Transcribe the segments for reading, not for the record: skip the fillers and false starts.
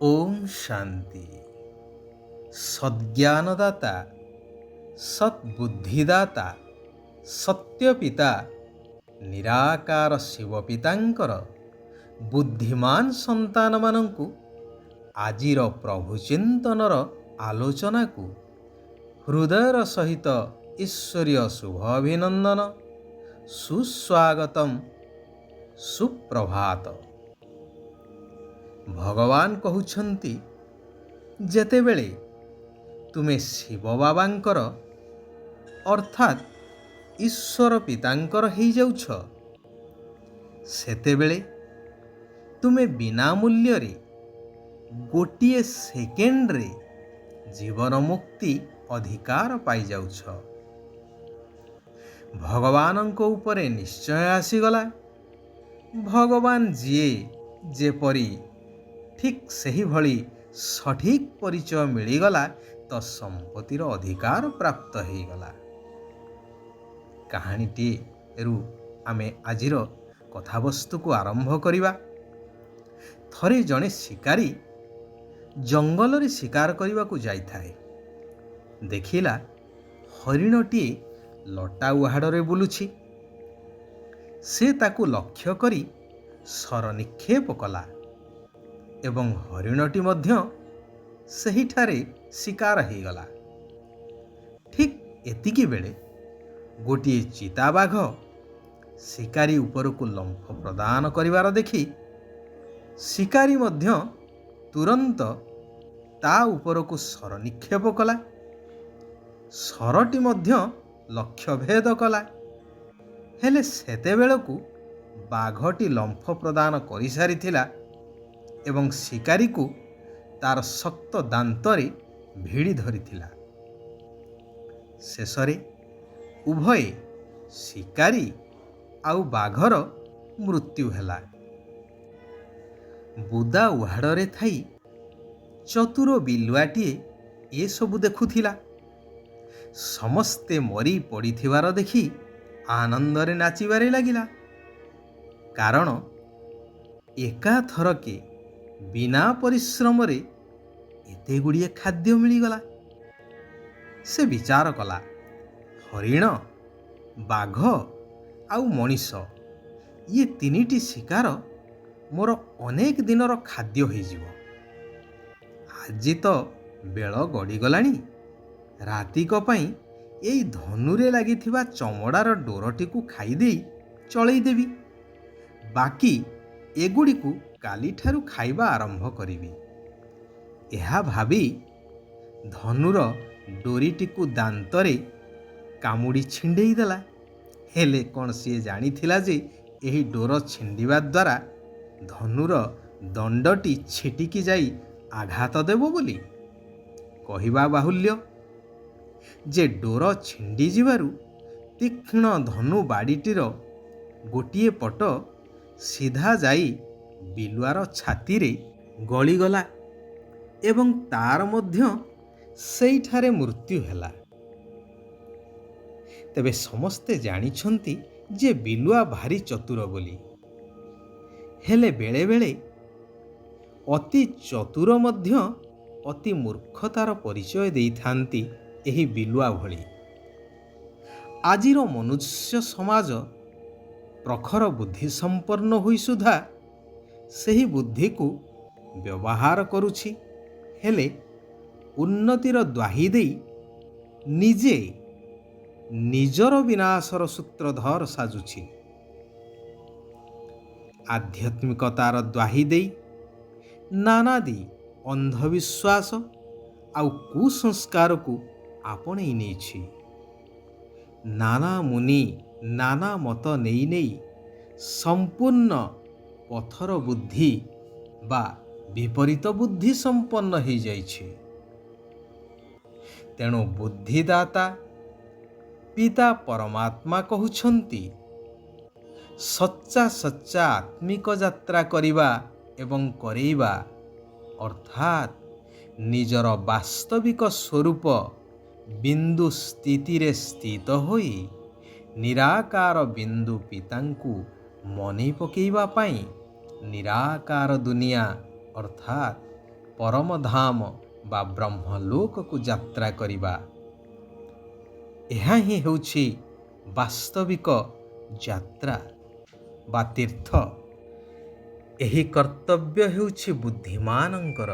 ओम शांति। सद्ज्ञानदाता, सद्बुद्धिदाता, सत्यपिता निराकार शिवपितांकर बुद्धिमान संतान मानंकु आजिर प्रभुचिंतनर आलोचना को हृदयर सहित ईश्वरीय शुभ अभिनंदन, सुस्वागतम, सुप्रभात। भगवान कहउछंती जेतेबेले तुमे शिव बाबांकर अर्थात ईश्वर पितांकर हो जाउछ सेतेबेले तुमे बिना मूल्य रे गोटिए सेकेंड रे जीवन मुक्ति अधिकार पाई जाउछ। भगवानंको उपरे निश्चय आसीगला। भगवान जीए जेपरी ठीक सही भली सठिक परिचय मिलीगला तो संपत्तिर अधिकार प्राप्त हो गला। कहानीटी रु आमे आजिर कथावस्तु को आरंभ करिबा। थरे जने शिकारी जंगल रे शिकार करने को जाइथाए। देखिला हरिणटी लटा उहाड़े बुलुछि। से ताकू लक्ष्य करी सर निक्षेप कला एवं हरिणटी मध्य सहीठारे शिकार हो गला। ठीक एतिकी बेले गोटिए चिताबाघ शिकारी उपर को लंफ प्रदान करिवार देखि शिकारी मध्य तुरंत ता उपर को सर निक्षेप कला। सरटी मध्य लक्ष्य भेद कला। हेले सेतेबेलकु बाघटी लंफ प्रदान करि सारिथिला एवं शिकारी को तार शक्त दांतरे भिड़ी धरिथिला। शेषरे उभय शिकारी आउ बाघर मृत्यु हेला। बुदा उहाड़े थाई चतुर बिलुआटीए ये सबु देखुथिला। समस्ते मरी पड़िथिवार देखि आनंदरे नाचिबारे लागिला। कारण एका थरके बिना परिश्रम रे एते गुड़िए खाद्य मिलीगला। से विचार कला, हरिण, बाघ आउ मनीष ये तीनिटी शिकार मोर अनेक दिनर खाद्य होइजिवो। आज तो बेल गड़ीगलाणी। रातिक पई एई धनुरे लागिथिबा चमड़ार डोरटी को खाईदे चलई देवी। बाकी एगुड़ी को काली ठारू खाइबा आरंभ करिबी। एहा भाबी धनुर डोरीटी को दांतरे कामुड़ी छिंडेई देला। हेले कौन सी जानिथिला जे एही डोर छिंडिबा द्वारा धनुर दंडटी छिटिकी जाई आघात देबो बोली। कहिबा बाहुल्य जे डोर छिंडी जिबारु तीक्ष्ण धनु बाड़ीटीर गोटिए पट सीधा जाई बिलुआर छाती रे गलीगला एवं तार मध्य सेइठारे मृत्यु हेला। तेबे समस्ते जानिछंती जे बिलुआ भारी चतुर बोली। हेले बेले बेले अति चतुर मध्य अति मूर्खतार परिचय देइथांती एही बिलुआ भली। आजिर मनुष्य समाज प्रखर बुद्धि संपन्न हुई सुधा सही बुद्धि को व्यवहार करुछि। हेले उन्नतिर द्वाही देई निजे निजर विनाशर सूत्रधर साजुछि। आध्यात्मिकतार द्वाही देई नानादी अंधविश्वास आउ कुसंस्कार को आपणई नेछि। नाना मुनि नाना मत नेई नेई संपूर्ण पथर बुद्धि बा विपरीत बुद्धि संपन्न हो जाइछि। तेणु बुद्धिदाता पिता परमात्मा कहउछंती सच्चा सच्चा आत्मिक यात्रा करिबा एवं करेइबा अर्थात निजर वास्तविक स्वरूप बिंदु स्थिति रे स्थित होई निराकार बिंदु पितांकु मने पकेइबा पाई निराकार दुनिया अर्थात ପରମଧାମ ବା ବ୍ରହ୍ମଲୋକକୁ ଯାତ୍ରା କରିବା। ଏହା ହିଁ ହେଉଛି ବାସ୍ତବିକ ଯାତ୍ରା ବା ତୀର୍ଥ। ଏହି କର୍ତ୍ତବ୍ୟ ହେଉଛି ବୁଦ୍ଧିମାନଙ୍କର।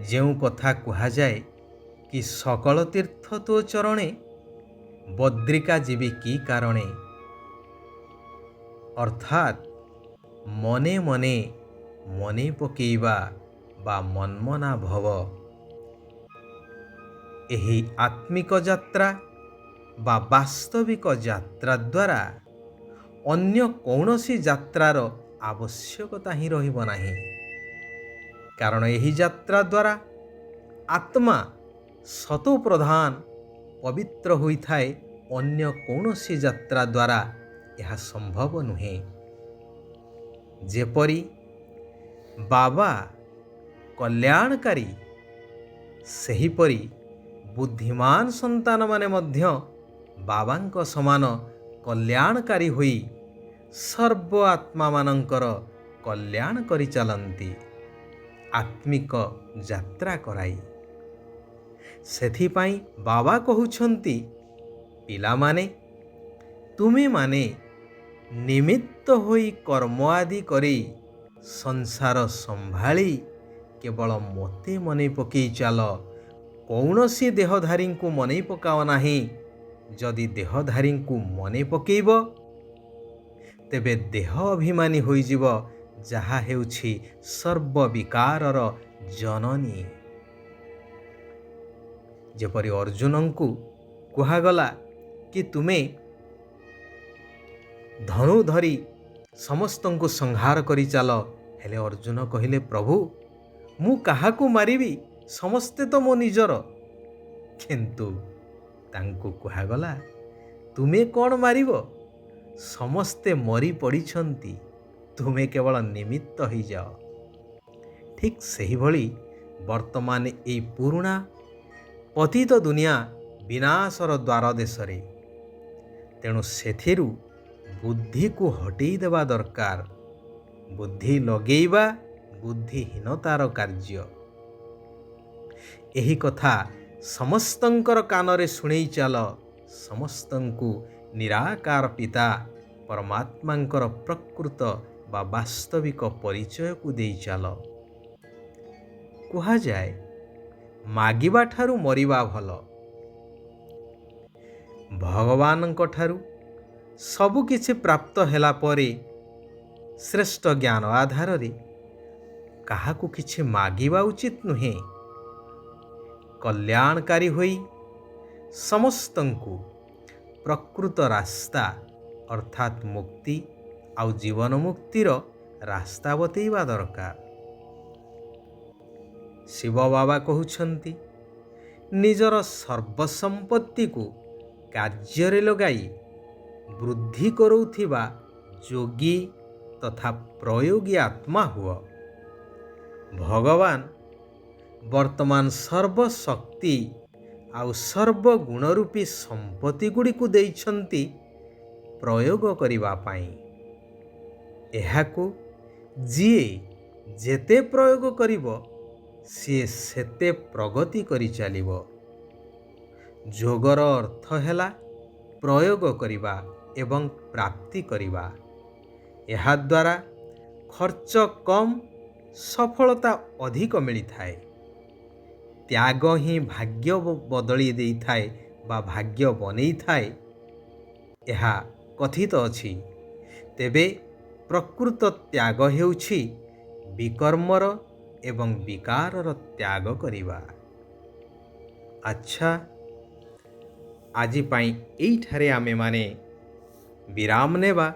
ଯେଉଁ କଥା କୁହାଯାଏ କି ସକଳ ତୀର୍ଥ ତୋ ଚରଣେ, ବଦ୍ରିକା ଯିବି କି କାରଣେ, ଅର୍ଥାତ୍ ମନେ ମନେ ମନେ ପକେଇବା ବା ମନ୍ମନା ଭବ। ଏହି ଆତ୍ମିକ ଯାତ୍ରା ବା ବାସ୍ତବିକ ଯାତ୍ରା ଦ୍ୱାରା ଅନ୍ୟ କୌଣସି ଯାତ୍ରାର ଆବଶ୍ୟକତା ହିଁ ରହିବ ନାହିଁ। କାରଣ ଏହି ଯାତ୍ରା ଦ୍ୱାରା ଆତ୍ମା ଶତପ୍ରଧାନ ପବିତ୍ର ହୋଇଥାଏ। ଅନ୍ୟ କୌଣସି ଯାତ୍ରା ଦ୍ୱାରା ଏହା ସମ୍ଭବ ନୁହେଁ। ଯେପରି ବାବା କଲ୍ୟାଣକାରୀ, ସେହିପରି ବୁଦ୍ଧିମାନ ସନ୍ତାନମାନେ ମଧ୍ୟ ବାବାଙ୍କ ସମାନ କଲ୍ୟାଣକାରୀ ହୋଇ ସର୍ବ ଆତ୍ମାମାନଙ୍କର କଲ୍ୟାଣ କରିଚାଲନ୍ତି, ଆତ୍ମିକ ଯାତ୍ରା କରାଇ। ସେଥିପାଇଁ ବାବା କହୁଛନ୍ତି, ପିଲାମାନେ, ତୁମେମାନେ ନିମିତ୍ତ ହୋଇ କର୍ମ ଆଦି କରି ସଂସାର ସମ୍ଭାଳି କେବଳ ମୋତେ ମନେ ପକେଇ ଚାଲ। କୌଣସି ଦେହଧାରୀଙ୍କୁ ମନେ ପକାଅ ନାହିଁ। ଯଦି ଦେହଧାରୀଙ୍କୁ ମନେ ପକେଇବ, ତେବେ ଦେହ ଅଭିମାନୀ ହୋଇଯିବ, ଯାହା ହେଉଛି ସର୍ବବିକାରର ଜନନୀ। ଯେପରି ଅର୍ଜୁନଙ୍କୁ କୁହାଗଲା କି ତୁମେ ଧନୁ ଧରି ସମସ୍ତଙ୍କୁ ସଂହାର କରି ଚାଲ, ହେଲେ ଅର୍ଜୁନ କହିଲେ, ପ୍ରଭୁ, ମୁଁ କାହାକୁ ମାରିବି? ସମସ୍ତେ ତ ମୋ ନିଜର। କିନ୍ତୁ ତାଙ୍କୁ କୁହାଗଲା, ତୁମେ କ'ଣ ମାରିବ? ସମସ୍ତେ ମରି ପଡ଼ିଛନ୍ତି, ତୁମେ କେବଳ ନିମିତ୍ତ ହୋଇଯାଅ। ଠିକ୍ ସେହିଭଳି ବର୍ତ୍ତମାନ ଏହି ପୁରୁଣା ପତିତ ଦୁନିଆ ବିନାଶର ଦ୍ୱାର ଦେଶରେ। ତେଣୁ ସେଥିରୁ ବୁଦ୍ଧିକୁ ହଟେଇ ଦେବା ଦରକାର। ବୁଦ୍ଧି ଲଗେଇବା ବୁଦ୍ଧିହୀନତାର କାର୍ଯ୍ୟ। ଏହି କଥା ସମସ୍ତଙ୍କର କାନରେ ଶୁଣେଇ ଚାଲ। ସମସ୍ତଙ୍କୁ ନିରାକାର ପିତା ପରମାତ୍ମାଙ୍କର ପ୍ରକୃତ ବା ବାସ୍ତବିକ ପରିଚୟକୁ ଦେଇ ଚାଲ। କୁହାଯାଏ, ମାଗିବା ଠାରୁ ମରିବା ଭଲ। ଭଗବାନଙ୍କ ଠାରୁ ସବୁ କିଛି ପ୍ରାପ୍ତ ହେଲା ପରେ ଶ୍ରେଷ୍ଠ ଜ୍ଞାନ ଆଧାରରେ କାହାକୁ କିଛି ମାଗିବା ଉଚିତ ନୁହେଁ। କଲ୍ୟାଣକାରୀ ହୋଇ ସମସ୍ତଙ୍କୁ ପ୍ରକୃତ ରାସ୍ତା ଅର୍ଥାତ୍ ମୁକ୍ତି ଆଉ ଜୀବନ ମୁକ୍ତିର ରାସ୍ତା ବତେଇବା ଦରକାର। ଶିବ ବାବା କହୁଛନ୍ତି, ନିଜର ସର୍ବସମ୍ପତ୍ତିକୁ କାର୍ଯ୍ୟରେ ଲଗାଇ ବୃଦ୍ଧି କରୁଥିବା ଯୋଗୀ ତଥା ପ୍ରୟୋଗୀ ଆତ୍ମା ହୁଅ। ଭଗବାନ ବର୍ତ୍ତମାନ ସର୍ବଶକ୍ତି ଆଉ ସର୍ବଗୁଣରୂପୀ ସମ୍ପତ୍ତି ଗୁଡ଼ିକୁ ଦେଇଛନ୍ତି ପ୍ରୟୋଗ କରିବା ପାଇଁ। ଏହାକୁ ଯିଏ ଯେତେ ପ୍ରୟୋଗ କରିବ, ସିଏ ସେତେ ପ୍ରଗତି କରି ଚାଲିବ। ଯୋଗର ଅର୍ଥ ହେଲା ପ୍ରୟୋଗ କରିବା ଏବଂ ପ୍ରାପ୍ତି କରିବା। ଏହାଦ୍ୱାରା ଖର୍ଚ୍ଚ କମ୍, ସଫଳତା ଅଧିକ ମିଳିଥାଏ। ତ୍ୟାଗ ହିଁ ଭାଗ୍ୟ ବଦଳି ଦେଇଥାଏ ବା ଭାଗ୍ୟ ବନେଇଥାଏ, ଏହା କଥିତ ଅଛି। ତେବେ ପ୍ରକୃତ ତ୍ୟାଗ ହେଉଛି ବିକର୍ମର ଏବଂ ବିକାରର ତ୍ୟାଗ କରିବା। ଆଚ୍ଛା, ଆଜି ପାଇଁ ଏଇଠାରେ ଆମେମାନେ ବିରାମ ନେବା।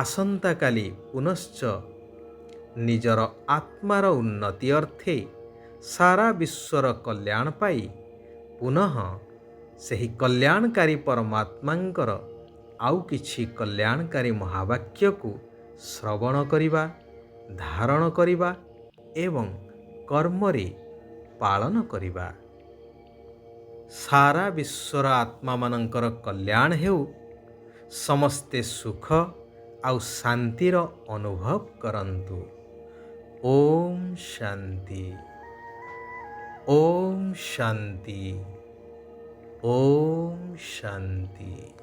ଆସନ୍ତାକାଲି ପୁନଶ୍ଚ ନିଜର ଆତ୍ମାର ଉନ୍ନତି ଅର୍ଥେ ସାରା ବିଶ୍ୱର କଲ୍ୟାଣ ପାଇ ପୁନଃ ସେହି କଲ୍ୟାଣକାରୀ ପରମାତ୍ମାଙ୍କର ଆଉ କିଛି କଲ୍ୟାଣକାରୀ ମହାବାକ୍ୟକୁ ଶ୍ରବଣ କରିବା, ଧାରଣ କରିବା ଏବଂ କର୍ମରେ ପାଳନ କରିବା। ସାରା ବିଶ୍ୱର ଆତ୍ମାମାନଙ୍କର କଲ୍ୟାଣ ହେଉ। ସମସ୍ତେ ସୁଖ ଆଉ ଶାନ୍ତିର ଅନୁଭବ କରନ୍ତୁ। ওম শান্তি। ওম শান্তি। ওম শান্তি।